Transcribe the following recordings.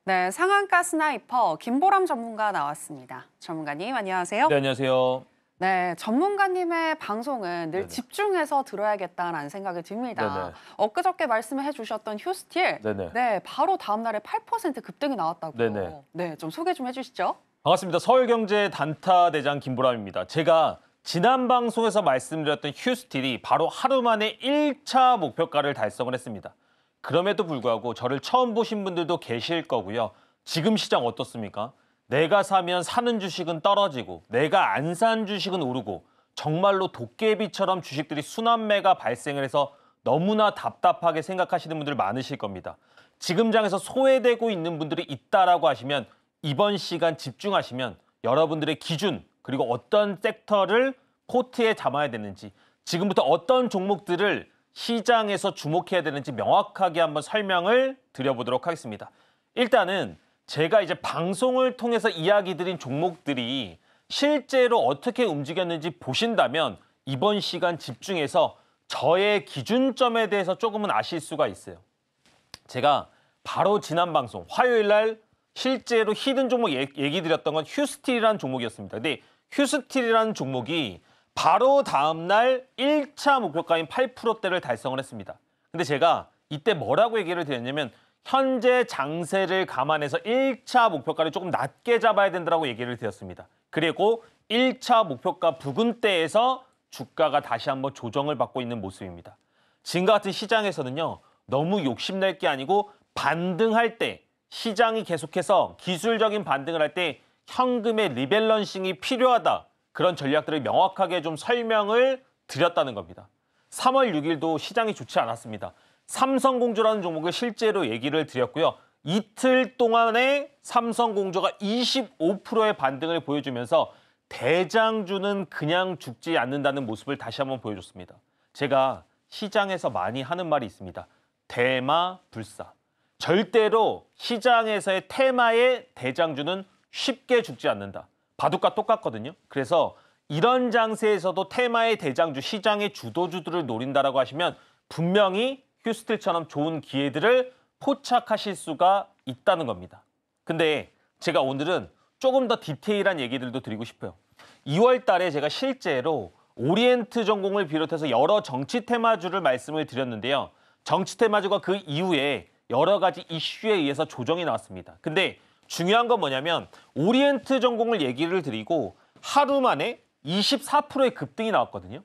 네, 상한가 스나이퍼 김보람 전문가 나왔습니다. 전문가님 안녕하세요. 네, 안녕하세요. 네, 전문가님의 방송은 늘 네네. 집중해서 들어야겠다라는 생각이 듭니다. 네네. 엊그저께 말씀해 주셨던 휴스틸, 네네. 네, 바로 다음 날에 8% 급등이 나왔다고요. 네네. 네, 좀 소개 좀 해주시죠. 반갑습니다. 서울경제 단타 대장 김보람입니다. 제가 지난 방송에서 말씀드렸던 휴스틸이 바로 하루 만에 1차 목표가를 달성을 했습니다. 그럼에도 불구하고 저를 처음 보신 분들도 계실 거고요. 지금 시장 어떻습니까? 내가 사면 사는 주식은 떨어지고 내가 안 산 주식은 오르고 정말로 도깨비처럼 주식들이 순환매가 발생을 해서 너무나 답답하게 생각하시는 분들 많으실 겁니다. 지금 장에서 소외되고 있는 분들이 있다라고 하시면 이번 시간 집중하시면 여러분들의 기준 그리고 어떤 섹터를 포트에 담아야 되는지 지금부터 어떤 종목들을 시장에서 주목해야 되는지 명확하게 한번 설명을 드려보도록 하겠습니다. 일단은 제가 이제 방송을 통해서 이야기 드린 종목들이 실제로 어떻게 움직였는지 보신다면 이번 시간 집중해서 저의 기준점에 대해서 조금은 아실 수가 있어요. 제가 바로 지난 방송 화요일 날 실제로 히든 종목 얘기 드렸던 건 휴스틸이라는 종목이었습니다. 근데 휴스틸이라는 종목이 바로 다음 날 1차 목표가인 8%대를 달성을 했습니다. 근데 제가 이때 뭐라고 얘기를 드렸냐면 현재 장세를 감안해서 1차 목표가를 조금 낮게 잡아야 된다고 얘기를 드렸습니다. 그리고 1차 목표가 부근대에서 주가가 다시 한번 조정을 받고 있는 모습입니다. 지금과 같은 시장에서는요. 너무 욕심낼 게 아니고 반등할 때 시장이 계속해서 기술적인 반등을 할 때 현금의 리밸런싱이 필요하다. 그런 전략들을 명확하게 좀 설명을 드렸다는 겁니다. 3월 6일도 시장이 좋지 않았습니다. 삼성공조라는 종목을 실제로 얘기를 드렸고요. 이틀 동안에 삼성공조가 25%의 반등을 보여주면서 대장주는 그냥 죽지 않는다는 모습을 다시 한번 보여줬습니다. 제가 시장에서 많이 하는 말이 있습니다. 대마불사. 절대로 시장에서의 테마의 대장주는 쉽게 죽지 않는다. 바둑과 똑같거든요. 그래서 이런 장세에서도 테마의 대장주, 시장의 주도주들을 노린다라고 하시면 분명히 휴스틸처럼 좋은 기회들을 포착하실 수가 있다는 겁니다. 근데 제가 오늘은 조금 더 디테일한 얘기들도 드리고 싶어요. 2월 달에 제가 실제로 오리엔트 전공을 비롯해서 여러 정치 테마주를 말씀을 드렸는데요. 정치 테마주가 그 이후에 여러 가지 이슈에 의해서 조정이 나왔습니다. 근데 중요한 건 뭐냐면 오리엔트 전공을 얘기를 드리고 하루 만에 24%의 급등이 나왔거든요.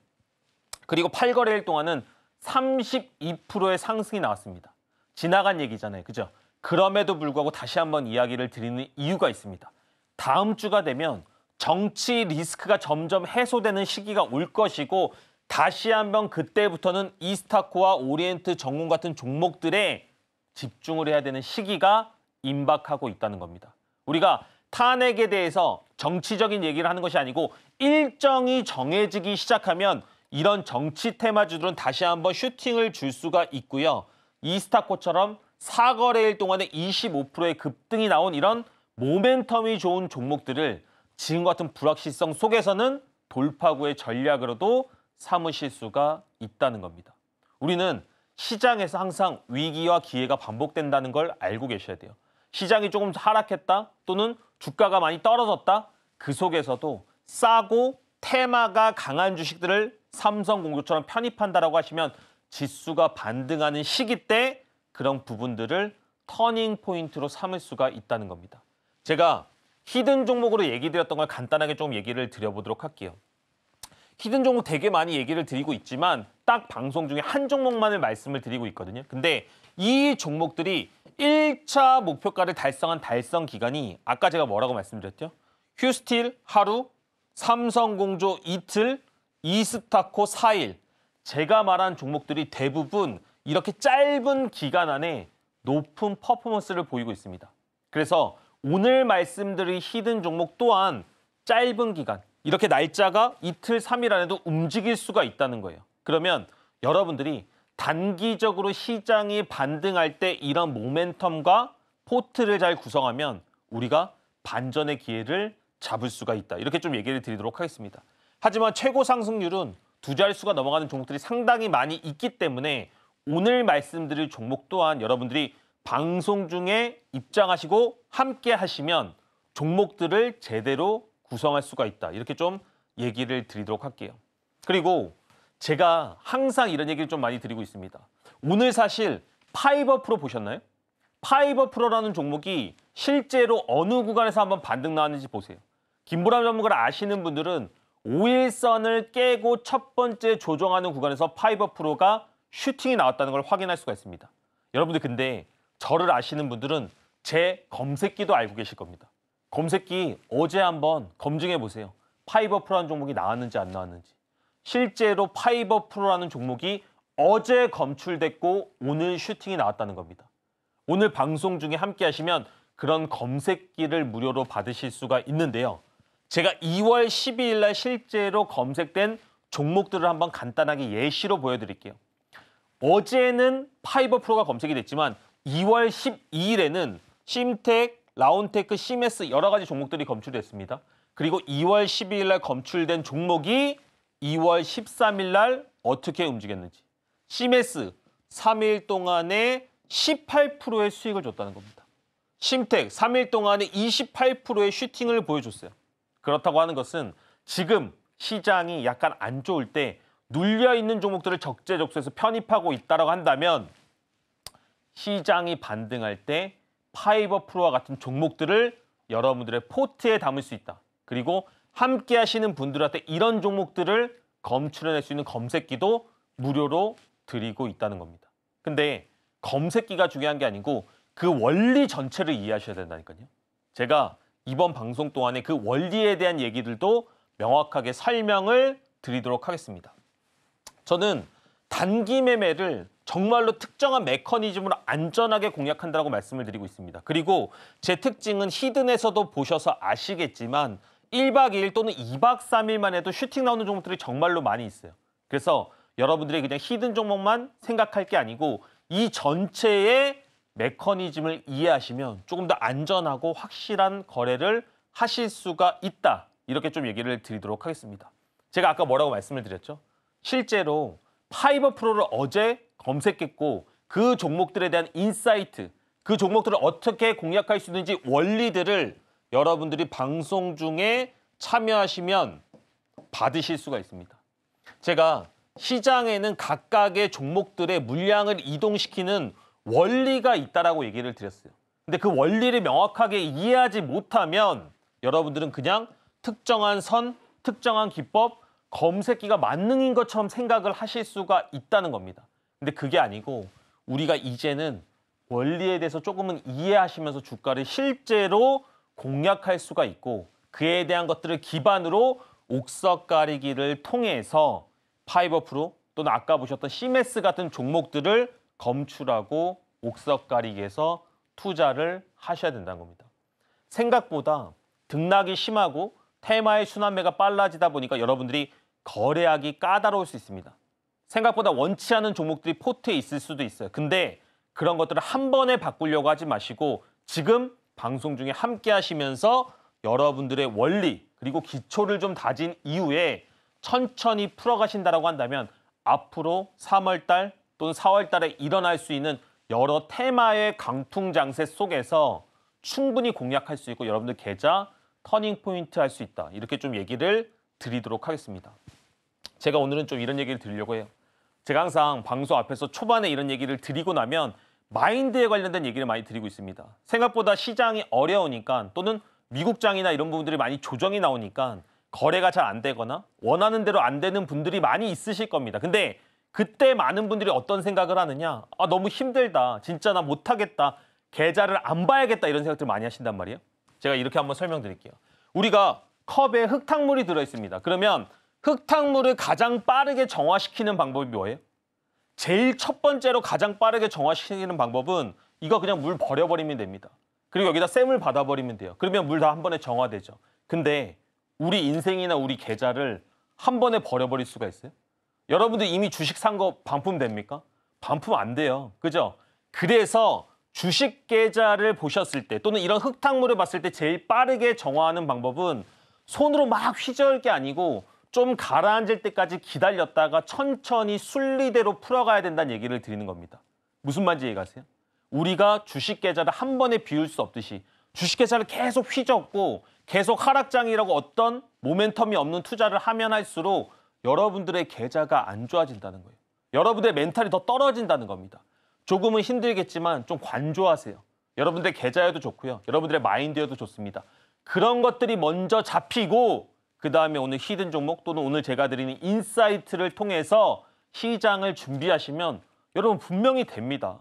그리고 8거래일 동안은 32%의 상승이 나왔습니다. 지나간 얘기잖아요. 그죠? 그럼에도 불구하고 다시 한번 이야기를 드리는 이유가 있습니다. 다음 주가 되면 정치 리스크가 점점 해소되는 시기가 올 것이고 다시 한번 그때부터는 이스타코와 오리엔트 전공 같은 종목들에 집중을 해야 되는 시기가 임박하고 있다는 겁니다. 우리가 탄핵에 대해서 정치적인 얘기를 하는 것이 아니고 일정이 정해지기 시작하면 이런 정치 테마주들은 다시 한번 슈팅을 줄 수가 있고요. 이스타코처럼 4거래일 동안에 25%의 급등이 나온 이런 모멘텀이 좋은 종목들을 지금 같은 불확실성 속에서는 돌파구의 전략으로도 삼으실 수가 있다는 겁니다. 우리는 시장에서 항상 위기와 기회가 반복된다는 걸 알고 계셔야 돼요. 시장이 조금 하락했다 또는 주가가 많이 떨어졌다. 그 속에서도 싸고 테마가 강한 주식들을 삼성공조처럼 편입한다라고 하시면 지수가 반등하는 시기 때 그런 부분들을 터닝 포인트로 삼을 수가 있다는 겁니다. 제가 히든 종목으로 얘기 드렸던 걸 간단하게 좀 얘기를 드려보도록 할게요. 히든 종목 되게 많이 얘기를 드리고 있지만 딱 방송 중에 한 종목만을 말씀을 드리고 있거든요. 근데 이 종목들이 1차 목표가를 달성한 달성 기간이 아까 제가 뭐라고 말씀드렸죠? 휴스틸 하루, 삼성공조 이틀, 이스타코 4일. 제가 말한 종목들이 대부분 이렇게 짧은 기간 안에 높은 퍼포먼스를 보이고 있습니다. 그래서 오늘 말씀드린 히든 종목 또한 짧은 기간, 이렇게 날짜가 이틀, 3일 안에도 움직일 수가 있다는 거예요. 그러면 여러분들이 단기적으로 시장이 반등할 때 이런 모멘텀과 포트를 잘 구성하면 우리가 반전의 기회를 잡을 수가 있다. 이렇게 좀 얘기를 드리도록 하겠습니다. 하지만 최고 상승률은 두 자릿수가 넘어가는 종목들이 상당히 많이 있기 때문에 오늘 말씀드릴 종목 또한 여러분들이 방송 중에 입장하시고 함께 하시면 종목들을 제대로 구성할 수가 있다. 이렇게 좀 얘기를 드리도록 할게요. 그리고 제가 항상 이런 얘기를 좀 많이 드리고 있습니다. 오늘 사실 파이버 프로 보셨나요? 파이버 프로라는 종목이 실제로 어느 구간에서 한번 반등 나왔는지 보세요. 김보람 전문가를 아시는 분들은 5일선을 깨고 첫 번째 조정하는 구간에서 파이버 프로가 슈팅이 나왔다는 걸 확인할 수가 있습니다. 여러분들 근데 저를 아시는 분들은 제 검색기도 알고 계실 겁니다. 검색기 어제 한번 검증해 보세요. 파이버 프로라는 종목이 나왔는지 안 나왔는지. 실제로 파이버 프로라는 종목이 어제 검출됐고 오늘 슈팅이 나왔다는 겁니다. 오늘 방송 중에 함께 하시면 그런 검색기를 무료로 받으실 수가 있는데요. 제가 2월 12일 날 실제로 검색된 종목들을 한번 간단하게 예시로 보여드릴게요. 어제는 파이버 프로가 검색이 됐지만 2월 12일에는 심텍, 라운테크, 시메스 여러 가지 종목들이 검출됐습니다. 그리고 2월 12일 날 검출된 종목이 2월 13일 날 어떻게 움직였는지. 시메스 3일 동안에 18%의 수익을 줬다는 겁니다. 심텍 3일 동안에 28%의 슈팅을 보여줬어요. 그렇다고 하는 것은 지금 시장이 약간 안 좋을 때 눌려있는 종목들을 적재적소에서 편입하고 있다고 한다면 시장이 반등할 때 파이버 프로와 같은 종목들을 여러분들의 포트에 담을 수 있다. 그리고 함께 하시는 분들한테 이런 종목들을 검출해낼 수 있는 검색기도 무료로 드리고 있다는 겁니다. 근데 검색기가 중요한 게 아니고 그 원리 전체를 이해하셔야 된다니까요. 제가 이번 방송 동안에 그 원리에 대한 얘기들도 명확하게 설명을 드리도록 하겠습니다. 저는 단기 매매를 정말로 특정한 메커니즘으로 안전하게 공략한다고 말씀을 드리고 있습니다. 그리고 제 특징은 히든에서도 보셔서 아시겠지만 1박 2일 또는 2박 3일만 해도 슈팅 나오는 종목들이 정말로 많이 있어요. 그래서 여러분들이 그냥 히든 종목만 생각할 게 아니고 이 전체의 메커니즘을 이해하시면 조금 더 안전하고 확실한 거래를 하실 수가 있다. 이렇게 좀 얘기를 드리도록 하겠습니다. 제가 아까 뭐라고 말씀을 드렸죠? 실제로 파이버 프로를 어제 검색했고 그 종목들에 대한 인사이트, 그 종목들을 어떻게 공략할 수 있는지 원리들을 여러분들이 방송 중에 참여하시면 받으실 수가 있습니다. 제가 시장에는 각각의 종목들의 물량을 이동시키는 원리가 있다라고 얘기를 드렸어요. 근데 그 원리를 명확하게 이해하지 못하면 여러분들은 그냥 특정한 선, 특정한 기법, 검색기가 만능인 것처럼 생각을 하실 수가 있다는 겁니다. 근데 그게 아니고 우리가 이제는 원리에 대해서 조금은 이해하시면서 주가를 실제로 공략할 수가 있고 그에 대한 것들을 기반으로 옥석 가리기를 통해서 파이버 프로 또는 아까 보셨던 시메스 같은 종목들을 검출하고 옥석 가리기에서 투자를 하셔야 된다는 겁니다. 생각보다 등락이 심하고 테마의 순환매가 빨라지다 보니까 여러분들이 거래하기 까다로울 수 있습니다. 생각보다 원치 않은 종목들이 포트에 있을 수도 있어요. 근데 그런 것들을 한 번에 바꾸려고 하지 마시고 지금 방송 중에 함께 하시면서 여러분들의 원리 그리고 기초를 좀 다진 이후에 천천히 풀어가신다고 한다면 앞으로 3월 달 또는 4월 달에 일어날 수 있는 여러 테마의 강풍장세 속에서 충분히 공략할 수 있고 여러분들 계좌 터닝 포인트 할 수 있다. 이렇게 좀 얘기를 드리도록 하겠습니다. 제가 오늘은 좀 이런 얘기를 드리려고 해요. 제가 항상 방송 앞에서 초반에 이런 얘기를 드리고 나면 마인드에 관련된 얘기를 많이 드리고 있습니다. 생각보다 시장이 어려우니까 또는 미국장이나 이런 부분들이 많이 조정이 나오니까 거래가 잘 안 되거나 원하는 대로 안 되는 분들이 많이 있으실 겁니다. 근데 그때 많은 분들이 어떤 생각을 하느냐? 아, 너무 힘들다. 진짜 나 못하겠다. 계좌를 안 봐야겠다. 이런 생각들 많이 하신단 말이에요. 제가 이렇게 한번 설명드릴게요. 우리가 컵에 흙탕물이 들어있습니다. 그러면 흙탕물을 가장 빠르게 정화시키는 방법이 뭐예요? 제일 첫 번째로 가장 빠르게 정화시키는 방법은 이거 그냥 물 버려버리면 됩니다. 그리고 여기다 쌤을 받아버리면 돼요. 그러면 물 다 한 번에 정화되죠. 근데 우리 인생이나 우리 계좌를 한 번에 버려버릴 수가 있어요? 여러분들 이미 주식 산 거 반품 됩니까? 반품 안 돼요. 그죠? 그래서 주식 계좌를 보셨을 때 또는 이런 흙탕물을 봤을 때 제일 빠르게 정화하는 방법은 손으로 막 휘저을 게 아니고 좀 가라앉을 때까지 기다렸다가 천천히 순리대로 풀어가야 된다는 얘기를 드리는 겁니다. 무슨 말인지 이해가세요? 우리가 주식 계좌를 한 번에 비울 수 없듯이 주식 계좌를 계속 휘젓고 계속 하락장이라고 어떤 모멘텀이 없는 투자를 하면 할수록 여러분들의 계좌가 안 좋아진다는 거예요. 여러분들의 멘탈이 더 떨어진다는 겁니다. 조금은 힘들겠지만 좀 관조하세요. 여러분들의 계좌여도 좋고요. 여러분들의 마인드여도 좋습니다. 그런 것들이 먼저 잡히고 그다음에 오늘 히든 종목 또는 오늘 제가 드리는 인사이트를 통해서 시장을 준비하시면 여러분 분명히 됩니다.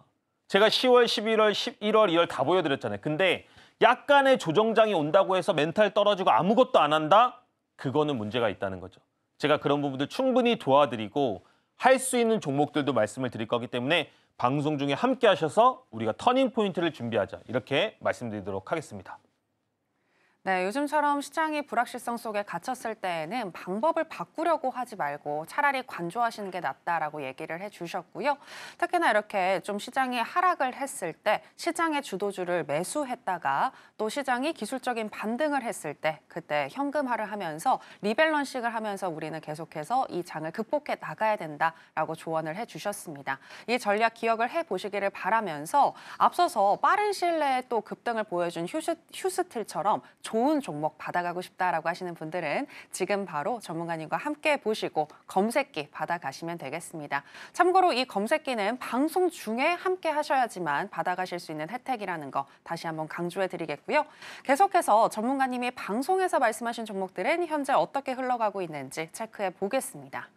제가 10월, 11월, 11월, 2월 다 보여드렸잖아요. 근데 약간의 조정장이 온다고 해서 멘탈 떨어지고 아무것도 안 한다? 그거는 문제가 있다는 거죠. 제가 그런 부분들 충분히 도와드리고 할 수 있는 종목들도 말씀을 드릴 거기 때문에 방송 중에 함께 하셔서 우리가 터닝 포인트를 준비하자. 이렇게 말씀드리도록 하겠습니다. 네, 요즘처럼 시장이 불확실성 속에 갇혔을 때에는 방법을 바꾸려고 하지 말고 차라리 관조하시는 게 낫다라고 얘기를 해주셨고요. 특히나 이렇게 좀 시장이 하락을 했을 때 시장의 주도주를 매수했다가 또 시장이 기술적인 반등을 했을 때 그때 현금화를 하면서 리밸런싱을 하면서 우리는 계속해서 이 장을 극복해 나가야 된다라고 조언을 해주셨습니다. 이 전략 기억을 해보시기를 바라면서 앞서서 빠른 시일 내에 또 급등을 보여준 휴스틸처럼 좋은 종목 받아가고 싶다라고 하시는 분들은 지금 바로 전문가님과 함께 보시고 검색기 받아가시면 되겠습니다. 참고로 이 검색기는 방송 중에 함께 하셔야지만 받아가실 수 있는 혜택이라는 거 다시 한번 강조해 드리겠고요. 계속해서 전문가님이 방송에서 말씀하신 종목들은 현재 어떻게 흘러가고 있는지 체크해 보겠습니다.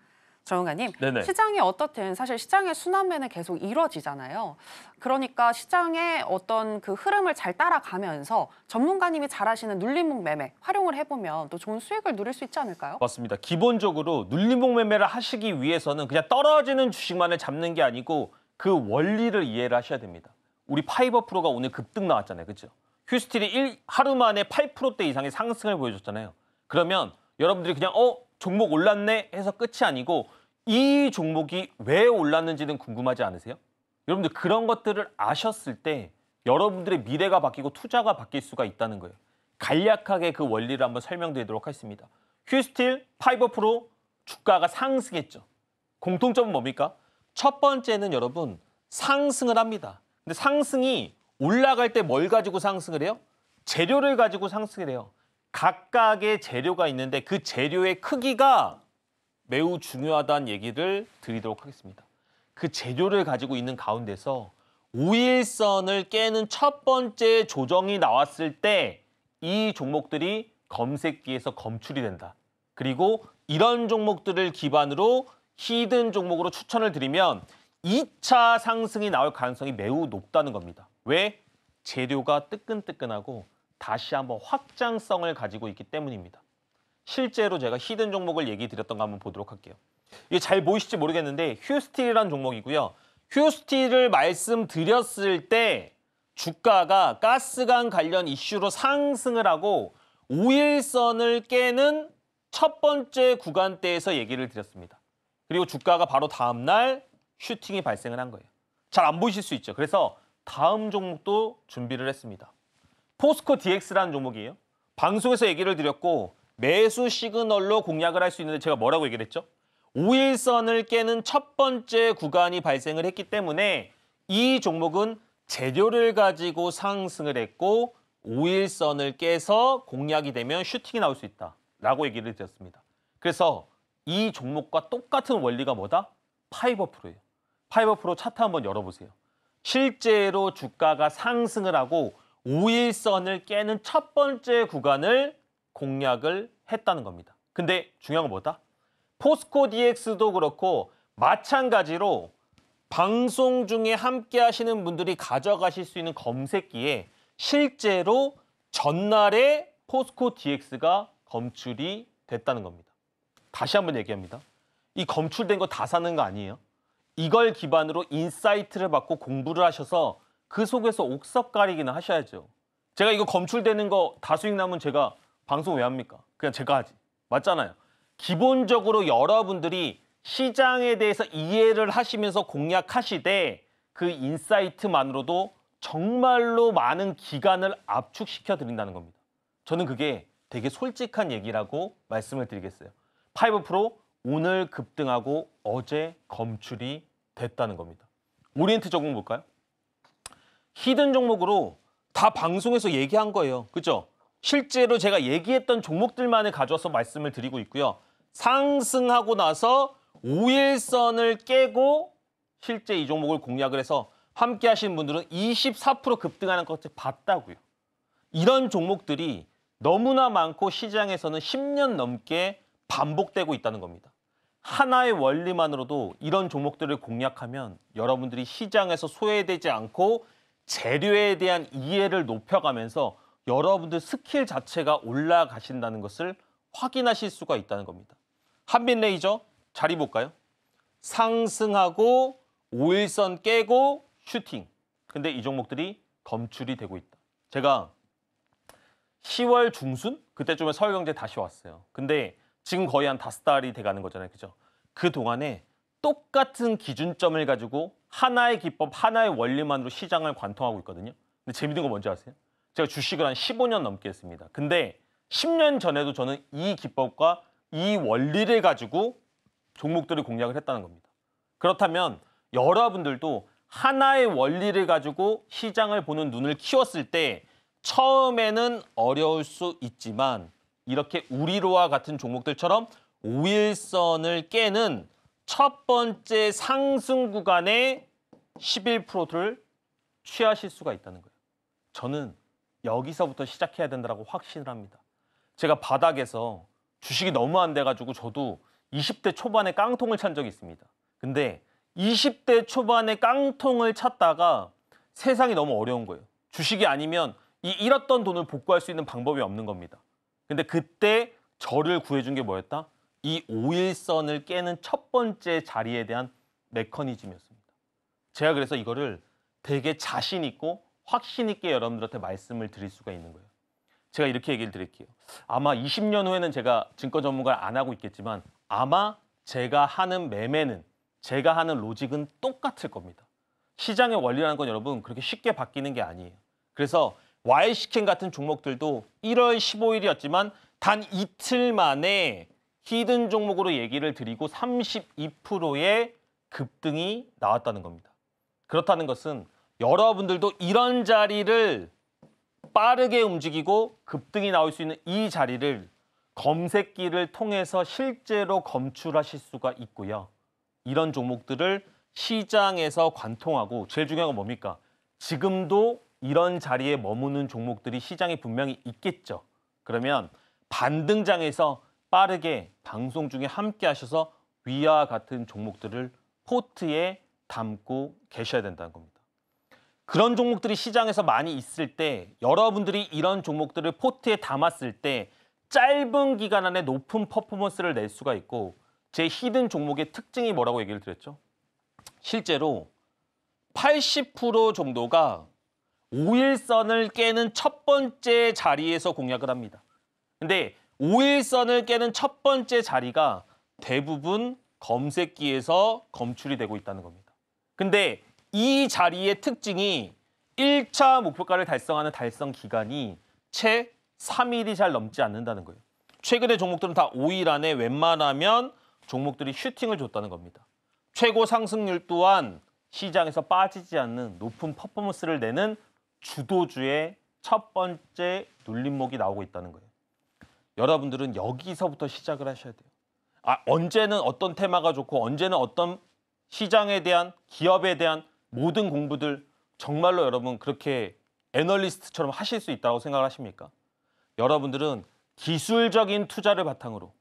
전문가님, 네네. 시장이 어떻든 사실 시장의 순환매는 계속 이뤄지잖아요. 그러니까 시장의 어떤 그 흐름을 잘 따라가면서 전문가님이 잘 하시는 눌림목 매매 활용을 해보면 또 좋은 수익을 누릴 수 있지 않을까요? 맞습니다. 기본적으로 눌림목 매매를 하시기 위해서는 그냥 떨어지는 주식만을 잡는 게 아니고 그 원리를 이해를 하셔야 됩니다. 우리 파이버 프로가 오늘 급등 나왔잖아요. 그렇죠? 휴스틸이 하루 만에 8%대 이상의 상승을 보여줬잖아요. 그러면 여러분들이 그냥 종목 올랐네 해서 끝이 아니고 이 종목이 왜 올랐는지는 궁금하지 않으세요? 여러분들 그런 것들을 아셨을 때 여러분들의 미래가 바뀌고 투자가 바뀔 수가 있다는 거예요. 간략하게 그 원리를 한번 설명드리도록 하겠습니다. 휴스틸, 파이버 프로 주가가 상승했죠. 공통점은 뭡니까? 첫 번째는 여러분 상승을 합니다. 근데 상승이 올라갈 때 뭘 가지고 상승을 해요? 재료를 가지고 상승을 해요. 각각의 재료가 있는데 그 재료의 크기가 매우 중요하다는 얘기를 드리도록 하겠습니다. 그 재료를 가지고 있는 가운데서 5일선을 깨는 첫 번째 조정이 나왔을 때 이 종목들이 검색기에서 검출이 된다. 그리고 이런 종목들을 기반으로 히든 종목으로 추천을 드리면 2차 상승이 나올 가능성이 매우 높다는 겁니다. 왜? 재료가 뜨끈뜨끈하고 다시 한번 확장성을 가지고 있기 때문입니다. 실제로 제가 히든 종목을 얘기 드렸던 거 한번 보도록 할게요. 이게 잘 보이실지 모르겠는데 휴스틸이라는 종목이고요. 휴스틸을 말씀드렸을 때 주가가 가스관 관련 이슈로 상승을 하고 5일선을 깨는 첫 번째 구간대에서 얘기를 드렸습니다. 그리고 주가가 바로 다음 날 슈팅이 발생을 한 거예요. 잘 안 보이실 수 있죠. 그래서 다음 종목도 준비를 했습니다. 포스코 DX라는 종목이에요. 방송에서 얘기를 드렸고 매수 시그널로 공략을 할 수 있는데 제가 뭐라고 얘기를 했죠? 5일선을 깨는 첫 번째 구간이 발생을 했기 때문에 이 종목은 재료를 가지고 상승을 했고 5일선을 깨서 공략이 되면 슈팅이 나올 수 있다라고 얘기를 드렸습니다. 그래서 이 종목과 똑같은 원리가 뭐다? 파이버 프로예요. 파이버 프로 차트 한번 열어보세요. 실제로 주가가 상승을 하고 5일선을 깨는 첫 번째 구간을 공략을 했다는 겁니다. 근데 중요한 건 뭐다? 포스코 DX도 그렇고 마찬가지로 방송 중에 함께 하시는 분들이 가져가실 수 있는 검색기에 실제로 전날에 포스코 DX가 검출이 됐다는 겁니다. 다시 한번 얘기합니다. 이 검출된 거 다 사는 거 아니에요. 이걸 기반으로 인사이트를 받고 공부를 하셔서 그 속에서 옥석 가리기는 하셔야죠. 제가 이거 검출되는 거 다 수익 나면 제가 방송 왜 합니까? 그냥 제가 하지. 맞잖아요. 기본적으로 여러분들이 시장에 대해서 이해를 하시면서 공략하시되 그 인사이트만으로도 정말로 많은 기간을 압축시켜 드린다는 겁니다. 저는 그게 되게 솔직한 얘기라고 말씀을 드리겠어요. 파이버 프로 오늘 급등하고 어제 검출이 됐다는 겁니다. 오리엔트 적응 볼까요? 히든 종목으로 다 방송에서 얘기한 거예요. 그죠? 실제로 제가 얘기했던 종목들만을 가져와서 말씀을 드리고 있고요. 상승하고 나서 5일선을 깨고 실제 이 종목을 공략을 해서 함께 하신 분들은 24% 급등하는 것을 봤다고요. 이런 종목들이 너무나 많고 시장에서는 10년 넘게 반복되고 있다는 겁니다. 하나의 원리만으로도 이런 종목들을 공략하면 여러분들이 시장에서 소외되지 않고 재료에 대한 이해를 높여가면서 여러분들 스킬 자체가 올라가신다는 것을 확인하실 수가 있다는 겁니다. 한빛레이저 자리 볼까요? 상승하고 5일선 깨고 슈팅. 근데 이 종목들이 검출이 되고 있다. 제가 10월 중순? 그때쯤에 서울경제 다시 왔어요. 근데 지금 거의 한 5달이 돼가는 거잖아요. 그죠? 그동안에 똑같은 기준점을 가지고 하나의 기법, 하나의 원리만으로 시장을 관통하고 있거든요. 근데 재밌는 거 뭔지 아세요? 제가 주식을 한 15년 넘게 했습니다. 근데 10년 전에도 저는 이 기법과 이 원리를 가지고 종목들을 공략을 했다는 겁니다. 그렇다면 여러분들도 하나의 원리를 가지고 시장을 보는 눈을 키웠을 때 처음에는 어려울 수 있지만 이렇게 우리로와 같은 종목들처럼 5일선을 깨는 첫 번째 상승 구간의 11%를 취하실 수가 있다는 거예요. 저는 여기서부터 시작해야 된다고 확신을 합니다. 제가 바닥에서 주식이 너무 안 돼가지고 저도 20대 초반에 깡통을 찬 적이 있습니다. 근데 20대 초반에 깡통을 찼다가 세상이 너무 어려운 거예요. 주식이 아니면 이 잃었던 돈을 복구할 수 있는 방법이 없는 겁니다. 근데 그때 저를 구해준 게 뭐였다? 이 5일선을 깨는 첫 번째 자리에 대한 메커니즘이었습니다. 제가 그래서 이거를 되게 자신 있고 확신 있게 여러분들한테 말씀을 드릴 수가 있는 거예요. 제가 이렇게 얘기를 드릴게요. 아마 20년 후에는 제가 증권 전문가를 안 하고 있겠지만 아마 제가 하는 매매는 제가 하는 로직은 똑같을 겁니다. 시장의 원리라는 건 여러분 그렇게 쉽게 바뀌는 게 아니에요. 그래서 Y스캔 같은 종목들도 1월 15일이었지만 단 이틀 만에 히든 종목으로 얘기를 드리고 32%의 급등이 나왔다는 겁니다. 그렇다는 것은 여러분들도 이런 자리를 빠르게 움직이고 급등이 나올 수 있는 이 자리를 검색기를 통해서 실제로 검출하실 수가 있고요. 이런 종목들을 시장에서 관통하고 제일 중요한 건 뭡니까? 지금도 이런 자리에 머무는 종목들이 시장에 분명히 있겠죠. 그러면 반등장에서 빠르게 방송 중에 함께 하셔서 위와 같은 종목들을 포트에 담고 계셔야 된다는 겁니다. 그런 종목들이 시장에서 많이 있을 때 여러분들이 이런 종목들을 포트에 담았을 때 짧은 기간 안에 높은 퍼포먼스를 낼 수가 있고 제 히든 종목의 특징이 뭐라고 얘기를 드렸죠? 실제로 80% 정도가 5일선을 깨는 첫 번째 자리에서 공략을 합니다. 근데 5일선을 깨는 첫 번째 자리가 대부분 검색기에서 검출이 되고 있다는 겁니다. 근데 이 자리의 특징이 1차 목표가를 달성하는 달성 기간이 채 3일이 잘 넘지 않는다는 거예요. 최근의 종목들은 다 5일 안에 웬만하면 종목들이 슈팅을 줬다는 겁니다. 최고 상승률 또한 시장에서 빠지지 않는 높은 퍼포먼스를 내는 주도주의 첫 번째 눌림목이 나오고 있다는 거예요. 여러분들은 여기서부터 시작을 하셔야 돼요. 언제는 어떤 테마가 좋고 언제는 어떤 시장에 대한 기업에 대한 모든 공부들 정말로 여러분 그렇게 애널리스트처럼 하실 수 있다고 생각을 하십니까? 여러분들은 기술적인 투자를 바탕으로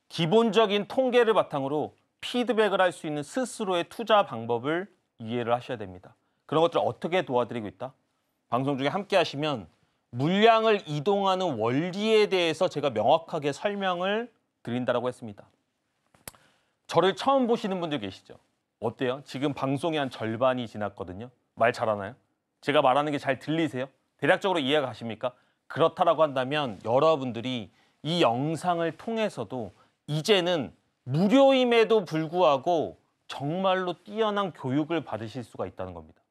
기본적인 통계를 바탕으로 피드백을 할 수 있는 스스로의 투자 방법을 이해를 하셔야 됩니다. 그런 것들을 어떻게 도와드리고 있다? 방송 중에 함께 하시면 물량을 이동하는 원리에 대해서 제가 명확하게 설명을 드린다고 했습니다. 저를 처음 보시는 분들 계시죠? 어때요? 지금 방송이 한 절반이 지났거든요. 말 잘하나요? 제가 말하는 게 잘 들리세요? 대략적으로 이해가 가십니까? 그렇다라고 한다면 여러분들이 이 영상을 통해서도 이제는 무료임에도 불구하고 정말로 뛰어난 교육을 받으실 수가 있다는 겁니다.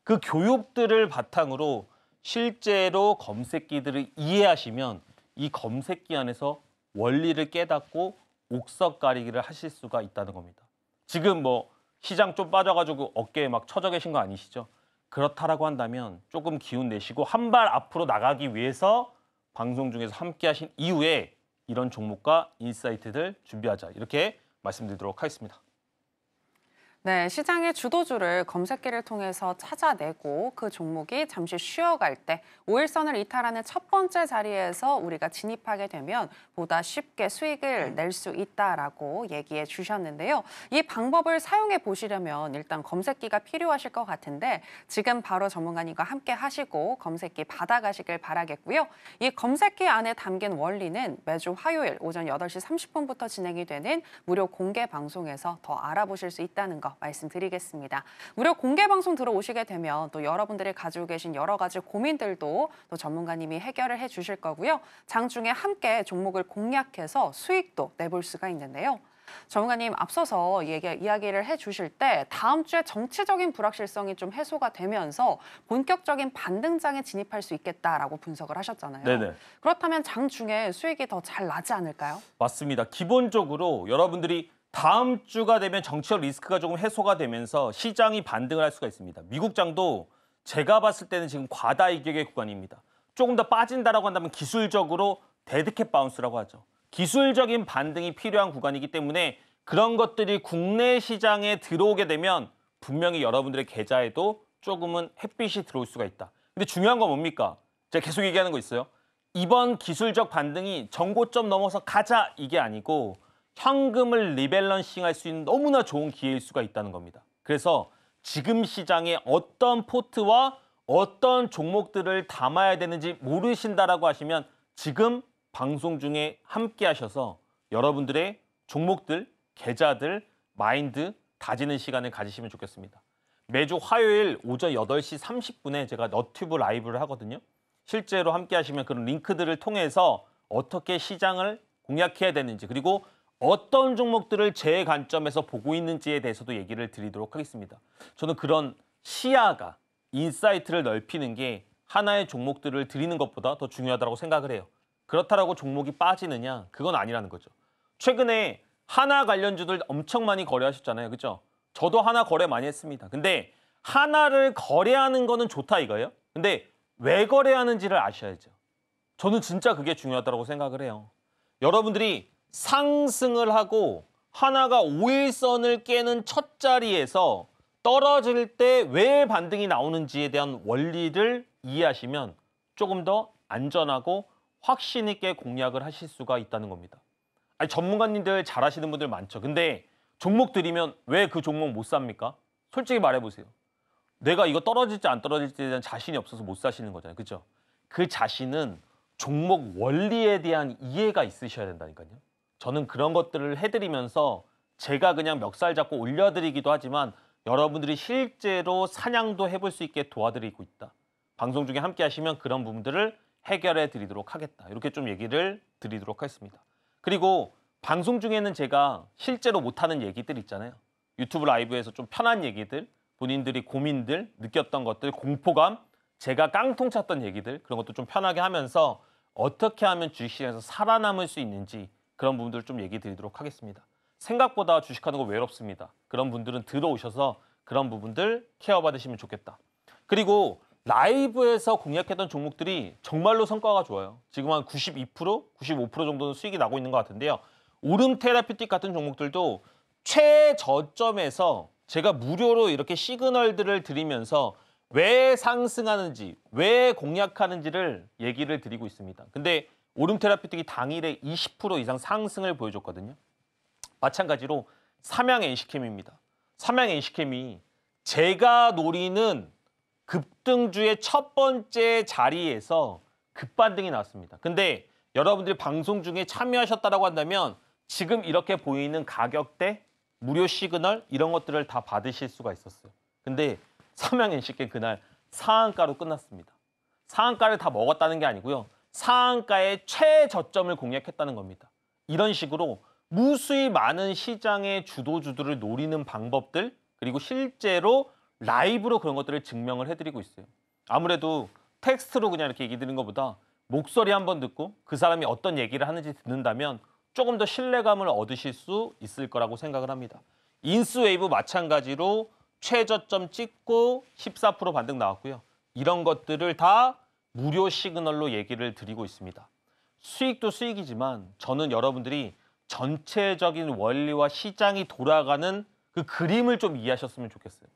그 교육들을 바탕으로 실제로 검색기들을 이해하시면 이 검색기 안에서 원리를 깨닫고 옥석 가리기를 하실 수가 있다는 겁니다. 지금 뭐 시장 좀 빠져가지고 어깨에 막 처져 계신 거 아니시죠? 그렇다라고 한다면 조금 기운 내시고 한 발 앞으로 나가기 위해서 방송 중에서 함께 하신 이후에 이런 종목과 인사이트들 준비하자. 이렇게 말씀드리도록 하겠습니다. 네, 시장의 주도주를 검색기를 통해서 찾아내고 그 종목이 잠시 쉬어갈 때 5일선을 이탈하는 첫 번째 자리에서 우리가 진입하게 되면 보다 쉽게 수익을 낼 수 있다라고 얘기해 주셨는데요. 이 방법을 사용해 보시려면 일단 검색기가 필요하실 것 같은데 지금 바로 전문가님과 함께 하시고 검색기 받아가시길 바라겠고요. 이 검색기 안에 담긴 원리는 매주 화요일 오전 8시 30분부터 진행이 되는 무료 공개 방송에서 더 알아보실 수 있다는 거 말씀드리겠습니다. 무료 공개 방송 들어오시게 되면 또 여러분들이 가지고 계신 여러 가지 고민들도 또 전문가님이 해결을 해 주실 거고요. 장중에 함께 종목을 공략해서 수익도 내볼 수가 있는데요. 전문가님 앞서서 이야기를 해주실 때 다음 주에 정치적인 불확실성이 좀 해소가 되면서 본격적인 반등장에 진입할 수 있겠다라고 분석을 하셨잖아요. 네네. 그렇다면 장중에 수익이 더 잘 나지 않을까요? 맞습니다. 기본적으로 여러분들이 다음 주가 되면 정치적 리스크가 조금 해소가 되면서 시장이 반등을 할 수가 있습니다. 미국장도 제가 봤을 때는 지금 과다 이격의 구간입니다. 조금 더 빠진다라고 한다면 기술적으로 데드캣 바운스라고 하죠. 기술적인 반등이 필요한 구간이기 때문에 그런 것들이 국내 시장에 들어오게 되면 분명히 여러분들의 계좌에도 조금은 햇빛이 들어올 수가 있다. 근데 중요한 건 뭡니까? 제가 계속 얘기하는 거 있어요. 이번 기술적 반등이 전고점 넘어서 가자 이게 아니고 현금을 리밸런싱할 수 있는 너무나 좋은 기회일 수가 있다는 겁니다. 그래서 지금 시장에 어떤 포트와 어떤 종목들을 담아야 되는지 모르신다라고 하시면 지금 방송 중에 함께 하셔서 여러분들의 종목들, 계좌들, 마인드 다지는 시간을 가지시면 좋겠습니다. 매주 화요일 오전 8시 30분에 제가 너튜브 라이브를 하거든요. 실제로 함께 하시면 그런 링크들을 통해서 어떻게 시장을 공략해야 되는지 그리고 어떤 종목들을 제 관점에서 보고 있는지에 대해서도 얘기를 드리도록 하겠습니다. 저는 그런 시야가, 인사이트를 넓히는 게 하나의 종목들을 드리는 것보다 더 중요하다고 생각을 해요. 그렇다라고 종목이 빠지느냐? 그건 아니라는 거죠. 최근에 하나 관련주들 엄청 많이 거래하셨잖아요. 그렇죠? 저도 하나 거래 많이 했습니다. 근데 하나를 거래하는 거는 좋다 이거예요. 근데 왜 거래하는지를 아셔야죠. 저는 진짜 그게 중요하다고 생각을 해요. 여러분들이 상승을 하고 하나가 5일선을 깨는 첫 자리에서 떨어질 때 왜 반등이 나오는지에 대한 원리를 이해하시면 조금 더 안전하고 확신 있게 공략을 하실 수가 있다는 겁니다. 아니, 전문가님들 잘하시는 분들 많죠. 근데 종목 들이면 왜 그 종목 못 삽니까? 솔직히 말해보세요. 내가 이거 떨어질지 안 떨어질지에 대한 자신이 없어서 못 사시는 거잖아요. 그렇죠? 그 자신은 종목 원리에 대한 이해가 있으셔야 된다니까요. 저는 그런 것들을 해드리면서 제가 그냥 멱살 잡고 올려드리기도 하지만 여러분들이 실제로 사냥도 해볼 수 있게 도와드리고 있다. 방송 중에 함께 하시면 그런 부분들을 해결해 드리도록 하겠다. 이렇게 좀 얘기를 드리도록 하겠습니다. 그리고 방송 중에는 제가 실제로 못하는 얘기들 있잖아요. 유튜브 라이브에서 좀 편한 얘기들, 본인들이 고민들, 느꼈던 것들, 공포감, 제가 깡통 찼던 얘기들 그런 것도 좀 편하게 하면서 어떻게 하면 주식시장에서 살아남을 수 있는지 그런 부분들을 좀 얘기 드리도록 하겠습니다. 생각보다 주식하는 거 외롭습니다. 그런 분들은 들어오셔서 그런 부분들 케어 받으시면 좋겠다. 그리고 라이브에서 공략했던 종목들이 정말로 성과가 좋아요. 지금 한 92%, 95% 정도는 수익이 나고 있는 것 같은데요. 오름 테라피틱 같은 종목들도 최저점에서 제가 무료로 이렇게 시그널들을 드리면서 왜 상승하는지, 왜 공략하는지를 얘기를 드리고 있습니다. 근데 오름 테라피틱이 당일에 20% 이상 상승을 보여줬거든요. 마찬가지로 삼양 NC캠입니다. 삼양 NC캠이 제가 노리는 급등주의 첫 번째 자리에서 급반등이 나왔습니다. 근데 여러분들이 방송 중에 참여하셨다고 한다면 지금 이렇게 보이는 가격대, 무료 시그널 이런 것들을 다 받으실 수가 있었어요. 근데 삼양 NC캠 그날 상한가로 끝났습니다. 상한가를 다 먹었다는 게 아니고요. 상한가의 최저점을 공략했다는 겁니다. 이런 식으로 무수히 많은 시장의 주도주들을 노리는 방법들 그리고 실제로 라이브로 그런 것들을 증명을 해드리고 있어요. 아무래도 텍스트로 그냥 이렇게 얘기 드리는 것보다 목소리 한번 듣고 그 사람이 어떤 얘기를 하는지 듣는다면 조금 더 신뢰감을 얻으실 수 있을 거라고 생각을 합니다. 인스웨이브 마찬가지로 최저점 찍고 14% 반등 나왔고요. 이런 것들을 다 무료 시그널로 얘기를 드리고 있습니다. 수익도 수익이지만 저는 여러분들이 전체적인 원리와 시장이 돌아가는 그 그림을 좀 이해하셨으면 좋겠어요.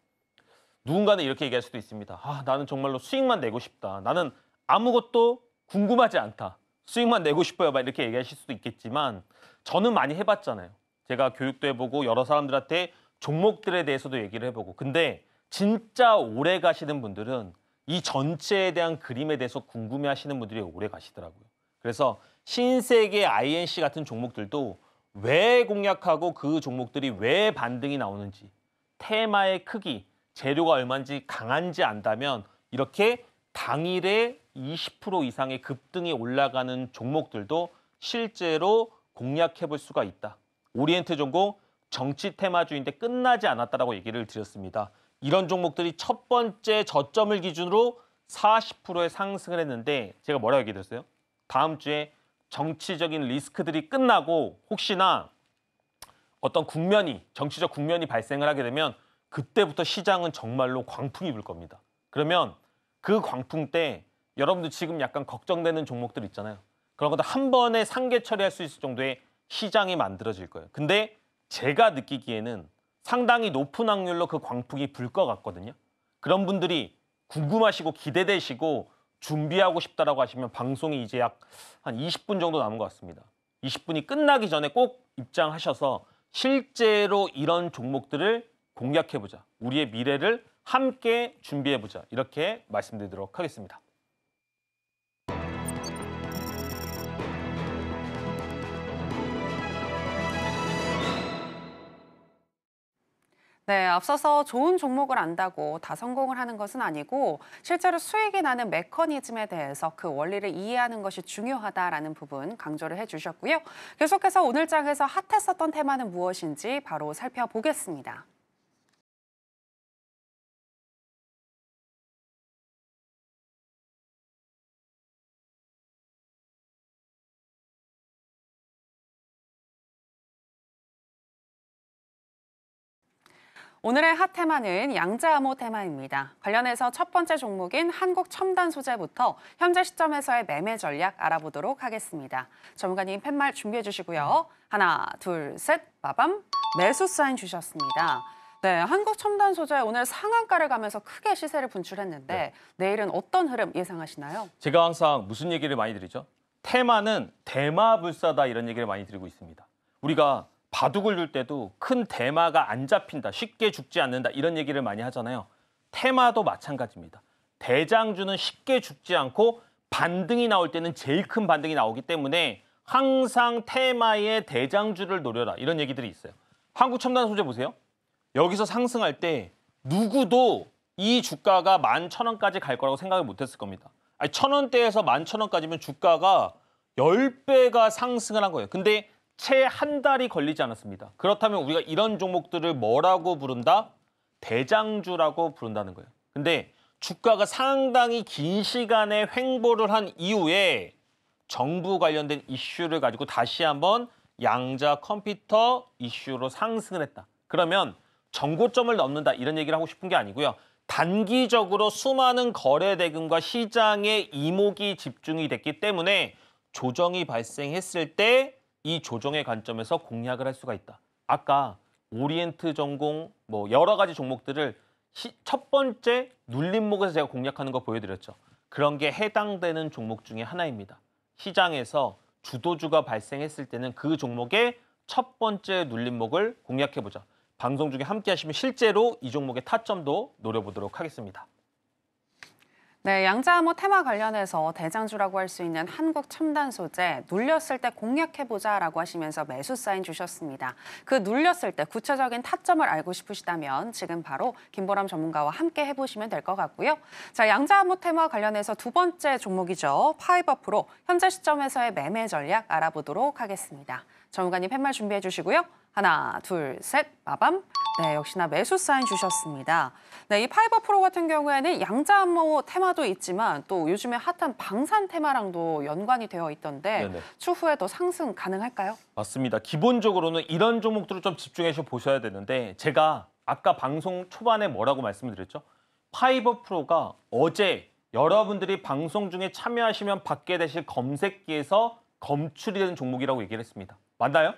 누군가는 이렇게 얘기할 수도 있습니다. 나는 정말로 수익만 내고 싶다. 나는 아무것도 궁금하지 않다. 수익만 내고 싶어요. 막 이렇게 얘기하실 수도 있겠지만 저는 많이 해봤잖아요. 제가 교육도 해보고 여러 사람들한테 종목들에 대해서도 얘기를 해보고. 근데 진짜 오래 가시는 분들은 이 전체에 대한 그림에 대해서 궁금해하시는 분들이 오래 가시더라고요. 그래서 신세계 INC 같은 종목들도 왜 공략하고 그 종목들이 왜 반등이 나오는지, 테마의 크기, 재료가 얼마인지 강한지 안다면 이렇게 당일에 20% 이상의 급등이 올라가는 종목들도 실제로 공략해 볼 수가 있다. 오리엔트 전공 정치 테마주인데 끝나지 않았다라고 얘기를 드렸습니다. 이런 종목들이 첫 번째 저점을 기준으로 40%의 상승을 했는데 제가 뭐라고 얘기드렸어요? 다음 주에 정치적인 리스크들이 끝나고 혹시나 어떤 정치적 국면이 발생을 하게 되면 그때부터 시장은 정말로 광풍이 불 겁니다. 그러면 그 광풍 때 여러분들 지금 약간 걱정되는 종목들 있잖아요. 그런 것들 한 번에 상계 처리할 수 있을 정도의 시장이 만들어질 거예요. 근데 제가 느끼기에는 상당히 높은 확률로 그 광풍이 불 것 같거든요. 그런 분들이 궁금하시고 기대되시고 준비하고 싶다라고 하시면 방송이 이제 약 한 20분 정도 남은 것 같습니다. 20분이 끝나기 전에 꼭 입장하셔서 실제로 이런 종목들을 공략해보자. 우리의 미래를 함께 준비해보자. 이렇게 말씀드리도록 하겠습니다. 네, 앞서서 좋은 종목을 안다고 다 성공을 하는 것은 아니고 실제로 수익이 나는 메커니즘에 대해서 그 원리를 이해하는 것이 중요하다라는 부분 강조를 해주셨고요. 계속해서 오늘 장에서 핫했었던 테마는 무엇인지 바로 살펴보겠습니다. 오늘의 핫 테마는 양자암호 테마입니다. 관련해서 첫 번째 종목인 한국첨단소재부터 현재 시점에서의 매매 전략 알아보도록 하겠습니다. 전문가님 팻말 준비해 주시고요. 하나, 둘, 셋, 빠밤. 매수 사인 주셨습니다. 네, 한국첨단소재 오늘 상한가를 가면서 크게 시세를 분출했는데 내일은 어떤 흐름 예상하시나요? 제가 항상 무슨 얘기를 많이 드리죠? 테마는 대마불사다 이런 얘기를 많이 드리고 있습니다. 우리가 바둑을 둘 때도 큰 대마가 안 잡힌다, 쉽게 죽지 않는다 이런 얘기를 많이 하잖아요. 테마도 마찬가지입니다. 대장주는 쉽게 죽지 않고 반등이 나올 때는 제일 큰 반등이 나오기 때문에 항상 테마의 대장주를 노려라 이런 얘기들이 있어요. 한국첨단소재 보세요. 여기서 상승할 때 누구도 이 주가가 11,000원까지 갈 거라고 생각을 못했을 겁니다. 아니, 1,000원대에서 11,000원까지면 주가가 10배가 상승을 한 거예요. 근데 채 한 달이 걸리지 않았습니다. 그렇다면 우리가 이런 종목들을 뭐라고 부른다? 대장주라고 부른다는 거예요. 근데 주가가 상당히 긴 시간에 횡보를 한 이후에 정부 관련된 이슈를 가지고 다시 한번 양자 컴퓨터 이슈로 상승을 했다. 그러면 정고점을 넘는다 이런 얘기를 하고 싶은 게 아니고요. 단기적으로 수많은 거래 대금과 시장의 이목이 집중이 됐기 때문에 조정이 발생했을 때 이 조정의 관점에서 공략을 할 수가 있다. 아까 오리엔트 전공 여러 가지 종목들을 첫 번째 눌림목에서 제가 공략하는 거 보여드렸죠. 그런 게 해당되는 종목 중에 하나입니다. 시장에서 주도주가 발생했을 때는 그 종목의 첫 번째 눌림목을 공략해보자. 방송 중에 함께 하시면 실제로 이 종목의 타점도 노려보도록 하겠습니다. 네, 양자암호 테마 관련해서 대장주라고 할 수 있는 한국첨단소재 눌렸을 때 공략해보자라고 하시면서 매수 사인 주셨습니다. 그 눌렸을 때 구체적인 타점을 알고 싶으시다면 지금 바로 김보람 전문가와 함께 해보시면 될 것 같고요. 자, 양자암호 테마 관련해서 두 번째 종목이죠. 파이버프로 현재 시점에서의 매매 전략 알아보도록 하겠습니다. 전문가님 팻말 준비해 주시고요. 하나, 둘, 셋, 빠밤. 네, 역시나 매수 사인 주셨습니다. 네, 이 파이버 프로 같은 경우에는 양자암호 테마도 있지만 또 요즘에 핫한 방산 테마랑도 연관이 되어 있던데 네네. 추후에 더 상승 가능할까요? 맞습니다. 기본적으로는 이런 종목들을 좀 집중해서 보셔야 되는데 제가 아까 방송 초반에 뭐라고 말씀을 드렸죠? 파이버 프로가 어제 여러분들이 방송 중에 참여하시면 받게 되실 검색기에서 검출이 되는 종목이라고 얘기를 했습니다. 맞나요?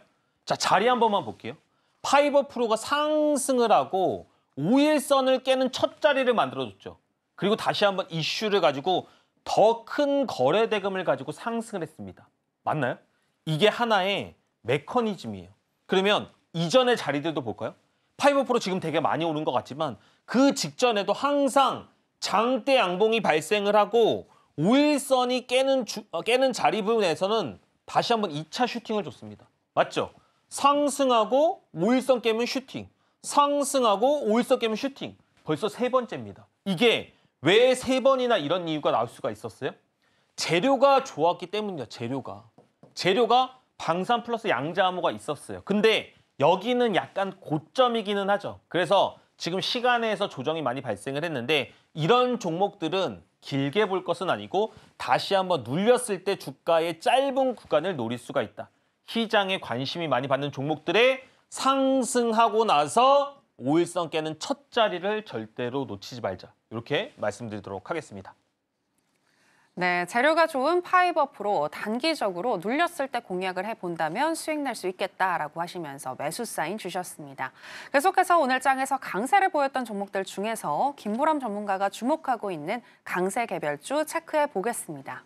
자, 자리 한 번만 볼게요. 파이버 프로가 상승을 하고 5일선을 깨는 첫 자리를 만들어줬죠. 그리고 다시 한번 이슈를 가지고 더 큰 거래 대금을 가지고 상승을 했습니다. 맞나요? 이게 하나의 메커니즘이에요. 그러면 이전의 자리들도 볼까요? 파이버 프로 지금 되게 많이 오른 것 같지만 그 직전에도 항상 장대 양봉이 발생을 하고 5일선이 깨는 자리 부분에서는 다시 한번 2차 슈팅을 줬습니다. 맞죠? 상승하고 5일선 깨면 슈팅, 상승하고 5일선 깨면 슈팅. 벌써 세 번째입니다. 이게 왜 세 번이나 이런 이유가 나올 수가 있었어요? 재료가 좋았기 때문이에요. 재료가 방산 플러스 양자암호가 있었어요. 근데 여기는 약간 고점이기는 하죠. 그래서 지금 시간에서 조정이 많이 발생을 했는데 이런 종목들은 길게 볼 것은 아니고 다시 한번 눌렸을 때 주가의 짧은 구간을 노릴 수가 있다. 시장에 관심이 많이 받는 종목들의 상승하고 나서 5일선 깨는 첫 자리를 절대로 놓치지 말자. 이렇게 말씀드리도록 하겠습니다. 네, 재료가 좋은 파이버 프로 단기적으로 눌렸을 때 공략을 해본다면 수익 낼 수 있겠다라고 하시면서 매수 사인 주셨습니다. 계속해서 오늘 장에서 강세를 보였던 종목들 중에서 김보람 전문가가 주목하고 있는 강세 개별주 체크해 보겠습니다.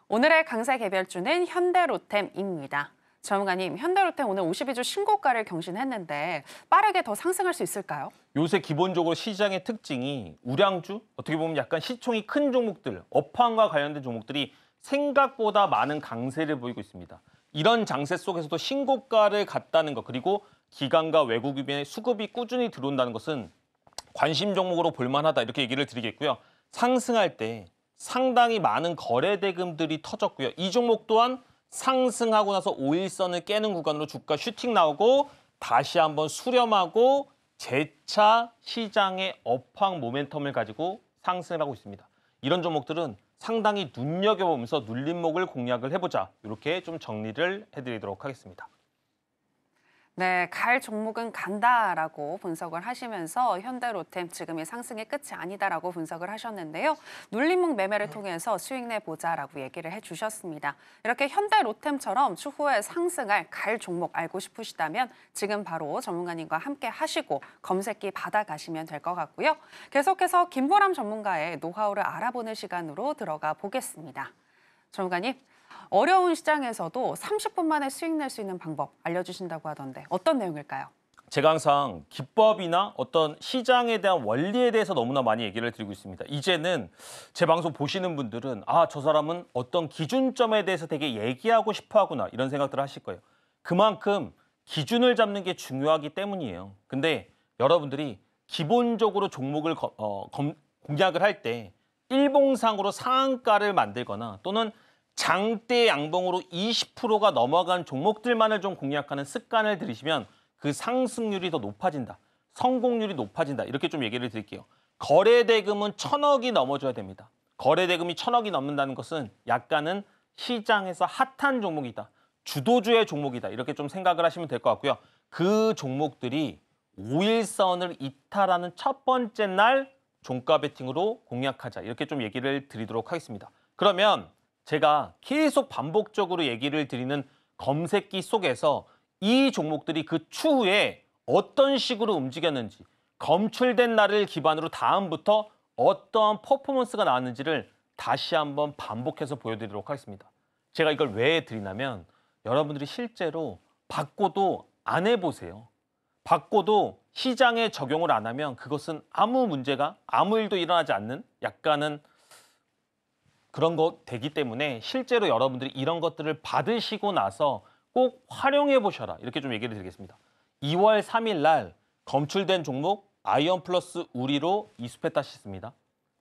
오늘의 강세 개별주는 현대로템입니다. 전문가님, 현대로템 오늘 52주 신고가를 경신했는데 빠르게 더 상승할 수 있을까요? 요새 기본적으로 시장의 특징이 우량주, 어떻게 보면 약간 시총이 큰 종목들, 업황과 관련된 종목들이 생각보다 많은 강세를 보이고 있습니다. 이런 장세 속에서도 신고가를 갔다는 것, 그리고 기관과 외국인의 수급이 꾸준히 들어온다는 것은 관심 종목으로 볼만하다 이렇게 얘기를 드리겠고요. 상승할 때 상당히 많은 거래 대금들이 터졌고요. 이 종목 또한 상승하고 나서 5일선을 깨는 구간으로 주가 슈팅 나오고 다시 한번 수렴하고 재차 시장의 업황 모멘텀을 가지고 상승을 하고 있습니다. 이런 종목들은 상당히 눈여겨보면서 눌림목을 공략을 해보자. 이렇게 좀 정리를 해드리도록 하겠습니다. 네, 갈 종목은 간다라고 분석을 하시면서 현대로템 지금이 상승의 끝이 아니다라고 분석을 하셨는데요. 눌림목 매매를 통해서 수익 내보자라고 얘기를 해주셨습니다. 이렇게 현대로템처럼 추후에 상승할 갈 종목 알고 싶으시다면 지금 바로 전문가님과 함께 하시고 검색기 받아가시면 될 것 같고요. 계속해서 김보람 전문가의 노하우를 알아보는 시간으로 들어가 보겠습니다. 전문가님. 어려운 시장에서도 30분 만에 수익 낼 수 있는 방법 알려주신다고 하던데 어떤 내용일까요? 제가 항상 기법이나 어떤 시장에 대한 원리에 대해서 너무나 많이 얘기를 드리고 있습니다. 이제는 제 방송 보시는 분들은 저 사람은 어떤 기준점에 대해서 되게 얘기하고 싶어 하구나 이런 생각들을 하실 거예요. 그만큼 기준을 잡는 게 중요하기 때문이에요. 근데 여러분들이 기본적으로 종목을 공략을 할 때 일봉상으로 상한가를 만들거나 또는 장대 양봉으로 20%가 넘어간 종목들만을 좀 공략하는 습관을 들이시면 그 상승률이 더 높아진다. 성공률이 높아진다. 이렇게 좀 얘기를 드릴게요. 거래 대금은 1,000억이 넘어줘야 됩니다. 거래 대금이 1,000억이 넘는다는 것은 약간은 시장에서 핫한 종목이다. 주도주의 종목이다. 이렇게 좀 생각을 하시면 될 것 같고요. 그 종목들이 5일선을 이탈하는 첫 번째 날 종가 베팅으로 공략하자. 이렇게 좀 얘기를 드리도록 하겠습니다. 그러면 제가 계속 반복적으로 얘기를 드리는 검색기 속에서 이 종목들이 그 추후에 어떤 식으로 움직였는지 검출된 날을 기반으로 다음부터 어떠한 퍼포먼스가 나왔는지를 다시 한번 반복해서 보여드리도록 하겠습니다. 제가 이걸 왜 드리냐면 여러분들이 실제로 받고도 안 해보세요. 받고도 시장에 적용을 안 하면 그것은 아무 일도 일어나지 않는 약간은 그런 거 되기 때문에 실제로 여러분들이 이런 것들을 받으시고 나서 꼭 활용해 보셔라. 이렇게 좀 얘기를 드리겠습니다. 2월 3일 날 검출된 종목 아이언 플러스 우리로 이수페타시스입니다.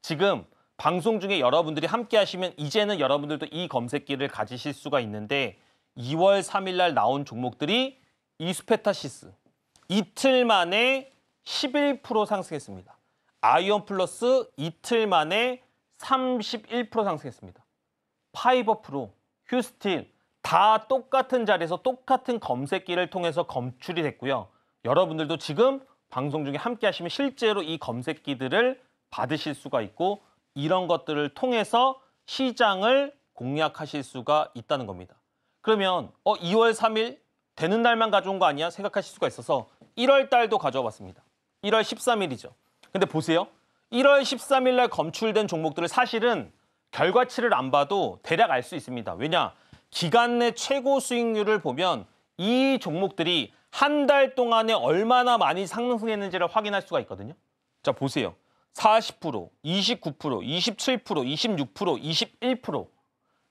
지금 방송 중에 여러분들이 함께 하시면 이제는 여러분들도 이 검색기를 가지실 수가 있는데 2월 3일 날 나온 종목들이 이수페타시스 이틀 만에 11% 상승했습니다. 아이온 플러스 이틀 만에 31% 상승했습니다. 파이버 프로, 휴스틸 다 똑같은 자리에서 똑같은 검색기를 통해서 검출이 됐고요. 여러분들도 지금 방송 중에 함께 하시면 실제로 이 검색기들을 받으실 수가 있고 이런 것들을 통해서 시장을 공략하실 수가 있다는 겁니다. 그러면 2월 3일 되는 날만 가져온 거 아니야? 생각하실 수가 있어서 1월 달도 가져와 봤습니다. 1월 13일이죠. 근데 보세요. 1월 13일 날 검출된 종목들을 사실은 결과치를 안 봐도 대략 알 수 있습니다. 왜냐? 기간 내 최고 수익률을 보면 이 종목들이 한 달 동안에 얼마나 많이 상승했는지를 확인할 수가 있거든요. 자, 보세요. 40%, 29%, 27%, 26%, 21%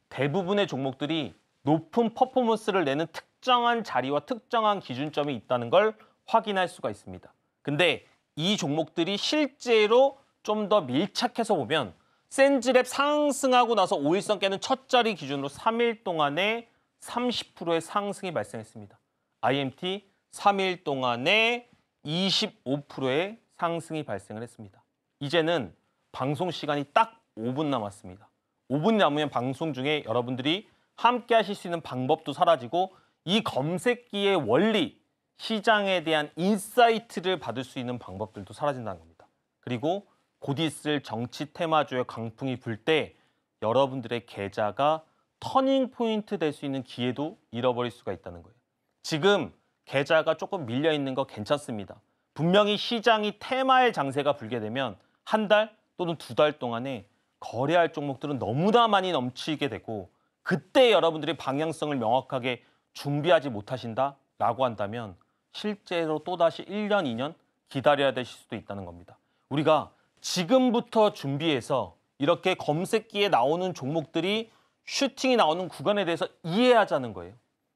대부분의 종목들이 높은 퍼포먼스를 내는 특정한 자리와 특정한 기준점이 있다는 걸 확인할 수가 있습니다. 근데 이 종목들이 실제로 좀 더 밀착해서 보면 센즈랩 상승하고 나서 5일선 깨는 첫 자리 기준으로 3일 동안에 30%의 상승이 발생했습니다. IMT 3일 동안에 25%의 상승이 발생을 했습니다. 이제는 방송 시간이 딱 5분 남았습니다. 5분 남으면 방송 중에 여러분들이 함께 하실 수 있는 방법도 사라지고 이 검색기의 원리, 시장에 대한 인사이트를 받을 수 있는 방법들도 사라진다는 겁니다. 그리고 곧 있을 정치 테마주의 강풍이 불 때 여러분들의 계좌가 터닝 포인트 될 수 있는 기회도 잃어버릴 수가 있다는 거예요. 지금 계좌가 조금 밀려 있는 거 괜찮습니다. 분명히 시장이 테마의 장세가 불게 되면 한 달 또는 2달 동안에 거래할 종목들은 너무나 많이 넘치게 되고 그때 여러분들이 방향성을 명확하게 준비하지 못하신다라고 한다면 실제로 또다시 1년, 2년 기다려야 되실 수도 있다는 겁니다. 우리가 지금부터 준비해서 이렇게 검색기에 나오는 종목들이 슈팅이 나오는 구간에 대해서 이해하자는 거예요.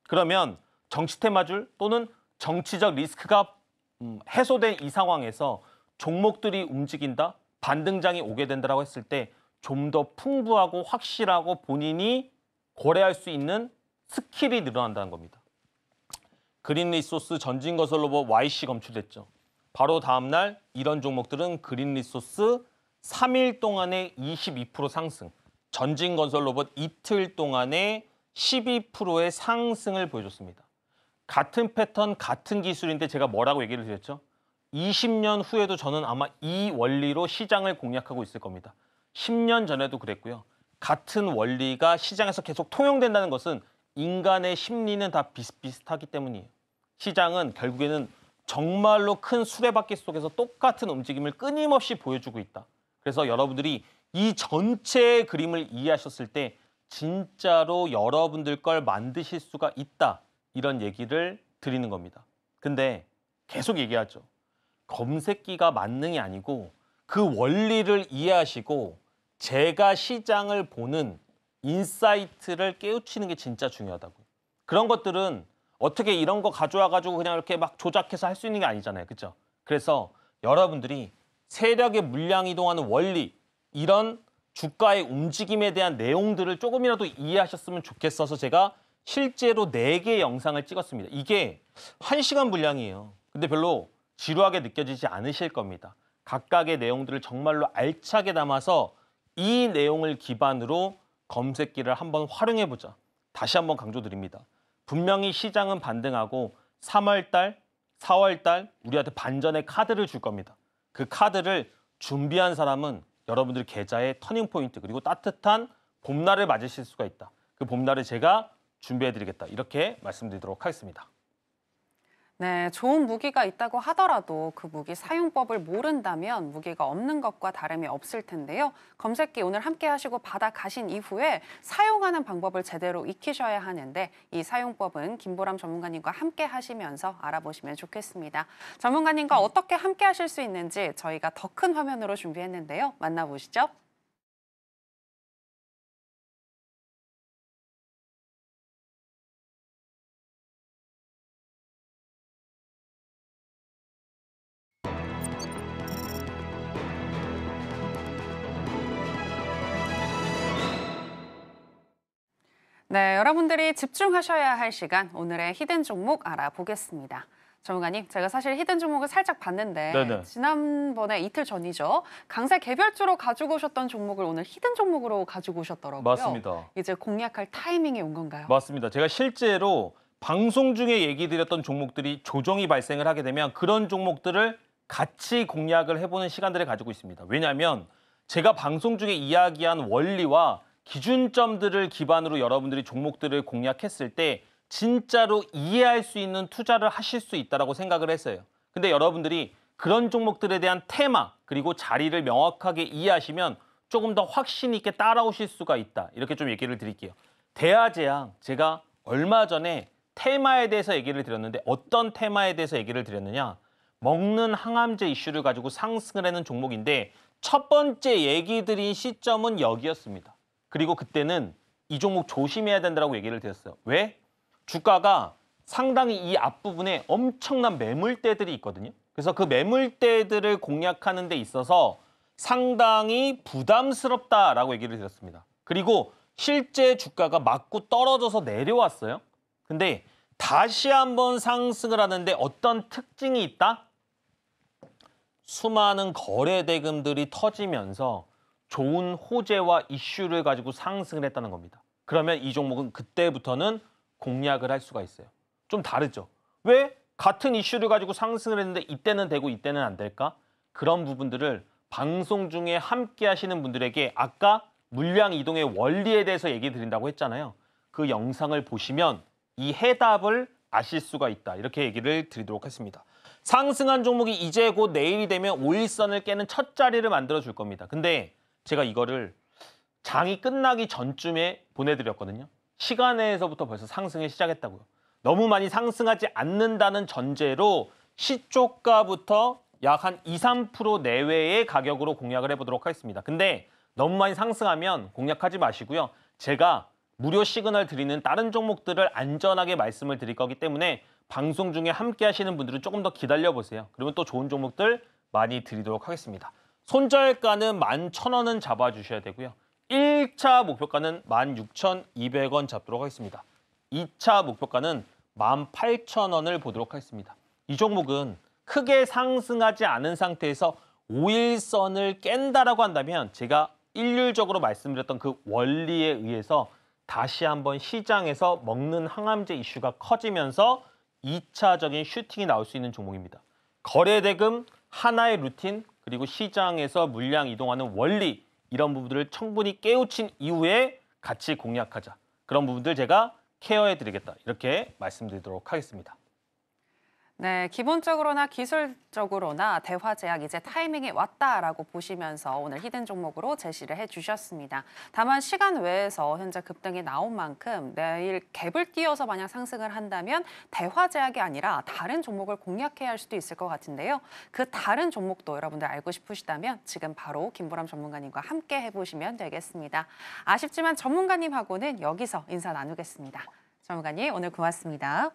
그러면 정치 테마줄 또는 정치적 리스크가 해소된 이 상황에서 종목들이 움직인다, 반등장이 오게 된다고 했을 때 좀 더 풍부하고 확실하고 본인이 거래할 수 있는 스킬이 늘어난다는 겁니다. 그린리소스, 전진건설로봇, YC 검출됐죠. 바로 다음 날 이런 종목들은 그린리소스 3일 동안에 22% 상승, 전진건설로봇 이틀 동안에 12%의 상승을 보여줬습니다. 같은 패턴, 같은 기술인데 제가 뭐라고 얘기를 드렸죠? 20년 후에도 저는 아마 이 원리로 시장을 공략하고 있을 겁니다. 10년 전에도 그랬고요. 같은 원리가 시장에서 계속 통용된다는 것은 인간의 심리는 다 비슷비슷하기 때문이에요. 시장은 결국에는 정말로 큰 수레바퀴 속에서 똑같은 움직임을 끊임없이 보여주고 있다. 그래서 여러분들이 이 전체의 그림을 이해하셨을 때 진짜로 여러분들 걸 만드실 수가 있다. 이런 얘기를 드리는 겁니다. 근데 계속 얘기하죠. 검색기가 만능이 아니고 그 원리를 이해하시고 제가 시장을 보는 인사이트를 깨우치는 게 진짜 중요하다고요. 그런 것들은 어떻게 이런 거 가져와가지고 그냥 이렇게 막 조작해서 할 수 있는 게 아니잖아요. 그렇죠? 그래서 여러분들이 세력의 물량 이동하는 원리, 이런 주가의 움직임에 대한 내용들을 조금이라도 이해하셨으면 좋겠어서 제가 실제로 4개의 영상을 찍었습니다. 이게 1시간 분량이에요. 근데 별로 지루하게 느껴지지 않으실 겁니다. 각각의 내용들을 정말로 알차게 담아서 이 내용을 기반으로 검색기를 한번 활용해보자. 다시 한번 강조드립니다. 분명히 시장은 반등하고 3월 달, 4월 달 우리한테 반전의 카드를 줄 겁니다. 그 카드를 준비한 사람은 여러분들 계좌의 터닝포인트 그리고 따뜻한 봄날을 맞으실 수가 있다. 그 봄날을 제가 준비해드리겠다. 이렇게 말씀드리도록 하겠습니다. 네, 좋은 무기가 있다고 하더라도 그 무기 사용법을 모른다면 무기가 없는 것과 다름이 없을 텐데요. 검색기 오늘 함께 하시고 받아 가신 이후에 사용하는 방법을 제대로 익히셔야 하는데 이 사용법은 김보람 전문가님과 함께 하시면서 알아보시면 좋겠습니다. 전문가님과 어떻게 함께 하실 수 있는지 저희가 더 큰 화면으로 준비했는데요. 만나보시죠. 네, 여러분들이 집중하셔야 할 시간, 오늘의 히든 종목 알아보겠습니다. 전문가님, 제가 사실 히든 종목을 살짝 봤는데 네네. 지난번에 이틀 전이죠. 강세 개별주로 가지고 오셨던 종목을 오늘 히든 종목으로 가지고 오셨더라고요. 맞습니다. 이제 공략할 타이밍이 온 건가요? 맞습니다. 제가 실제로 방송 중에 얘기 드렸던 종목들이 조정이 발생을 하게 되면 그런 종목들을 같이 공략을 해보는 시간들을 가지고 있습니다. 왜냐하면 제가 방송 중에 이야기한 원리와 기준점들을 기반으로 여러분들이 종목들을 공략했을 때 진짜로 이해할 수 있는 투자를 하실 수 있다고 생각을 했어요. 근데 여러분들이 그런 종목들에 대한 테마 그리고 자리를 명확하게 이해하시면 조금 더 확신 있게 따라오실 수가 있다. 이렇게 좀 얘기를 드릴게요. 대화제약 제가 얼마 전에 테마에 대해서 얘기를 드렸는데 어떤 테마에 대해서 얘기를 드렸느냐. 먹는 항암제 이슈를 가지고 상승을 하는 종목인데 첫 번째 얘기 드린 시점은 여기였습니다. 그리고 그때는 이 종목 조심해야 된다고 얘기를 드렸어요. 왜? 주가가 상당히 이 앞부분에 엄청난 매물대들이 있거든요. 그래서 그 매물대들을 공략하는 데 있어서 상당히 부담스럽다라고 얘기를 드렸습니다. 그리고 실제 주가가 맞고 떨어져서 내려왔어요. 근데 다시 한번 상승을 하는데 어떤 특징이 있다? 수많은 거래 대금들이 터지면서 좋은 호재와 이슈를 가지고 상승을 했다는 겁니다. 그러면 이 종목은 그때부터는 공략을 할 수가 있어요. 좀 다르죠. 왜 같은 이슈를 가지고 상승을 했는데 이때는 되고 이때는 안 될까? 그런 부분들을 방송 중에 함께 하시는 분들에게 아까 물량 이동의 원리에 대해서 얘기 드린다고 했잖아요. 그 영상을 보시면 이 해답을 아실 수가 있다. 이렇게 얘기를 드리도록 했습니다. 상승한 종목이 이제 곧 내일이 되면 5일선을 깨는 첫 자리를 만들어 줄 겁니다. 근데 제가 이거를 장이 끝나기 전쯤에 보내드렸거든요. 시간에서부터 벌써 상승이 시작했다고요. 너무 많이 상승하지 않는다는 전제로 시초가부터 약 한 2, 3% 내외의 가격으로 공략을 해보도록 하겠습니다. 근데 너무 많이 상승하면 공략하지 마시고요. 제가 무료 시그널 드리는 다른 종목들을 안전하게 말씀을 드릴 거기 때문에 방송 중에 함께 하시는 분들은 조금 더 기다려보세요. 그러면 또 좋은 종목들 많이 드리도록 하겠습니다. 손절가는 11,000원은 잡아주셔야 되고요. 1차 목표가는 16,200원 잡도록 하겠습니다. 2차 목표가는 18,000원을 보도록 하겠습니다. 이 종목은 크게 상승하지 않은 상태에서 5일선을 깬다라고 한다면 제가 일률적으로 말씀드렸던 그 원리에 의해서 다시 한번 시장에서 먹는 항암제 이슈가 커지면서 2차적인 슈팅이 나올 수 있는 종목입니다. 거래대금, 하나의 루틴, 그리고 시장에서 물량 이동하는 원리 이런 부분들을 충분히 깨우친 이후에 같이 공략하자. 그런 부분들 제가 케어해드리겠다. 이렇게 말씀드리도록 하겠습니다. 네, 기본적으로나 기술적으로나 대화제약 이제 타이밍이 왔다라고 보시면서 오늘 히든 종목으로 제시를 해주셨습니다. 다만 시간 외에서 현재 급등이 나온 만큼 내일 갭을 띄어서 만약 상승을 한다면 대화제약이 아니라 다른 종목을 공략해야 할 수도 있을 것 같은데요. 그 다른 종목도 여러분들 알고 싶으시다면 지금 바로 김보람 전문가님과 함께 해보시면 되겠습니다. 아쉽지만 전문가님하고는 여기서 인사 나누겠습니다. 전문가님 오늘 고맙습니다.